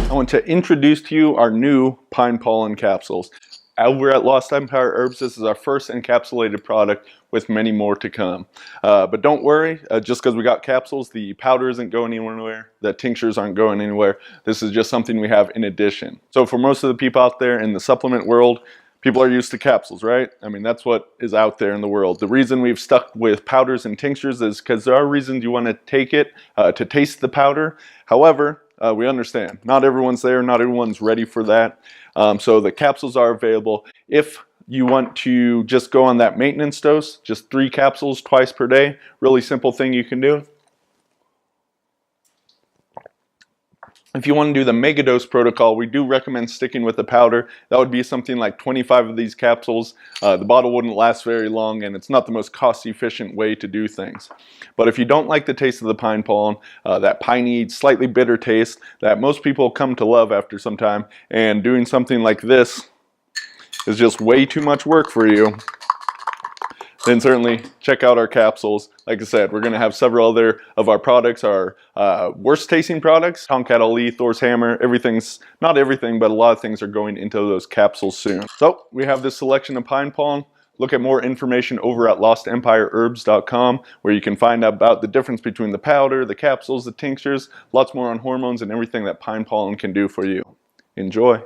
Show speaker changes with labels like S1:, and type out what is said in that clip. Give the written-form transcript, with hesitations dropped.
S1: I want to introduce to you our new Pine Pollen capsules. Over at Lost Empire Herbs, this is our first encapsulated product with many more to come. But don't worry, just because we got capsules, the powder isn't going anywhere, the tinctures aren't going anywhere. This is just something we have in addition. So for most of the people out there in the supplement world, people are used to capsules, right? I mean, that's what is out there in the world. The reason we've stuck with powders and tinctures is because there are reasons you want to take it to taste the powder. However, we understand not everyone's there, not everyone's ready for that. So the capsules are available. If you want to just go on that maintenance dose, just 3 capsules twice per day, really simple thing you can do. If you want to do the mega dose protocol, we do recommend sticking with the powder. That would be something like 25 of these capsules. The bottle wouldn't last very long, and it's not the most cost-efficient way to do things. But if you don't like the taste of the pine pollen, that piney, slightly bitter taste that most people come to love after some time, and doing something like this is just way too much work for you, then certainly check out our capsules. Like I said, we're going to have several other of our products, our worst tasting products, Tomcat Ali, Thor's Hammer, everything's, not everything, but a lot of things are going into those capsules soon. So we have this selection of pine pollen. Look at more information over at lostempireherbs.com, where you can find out about the difference between the powder, the capsules, the tinctures, lots more on hormones and everything that pine pollen can do for you. Enjoy.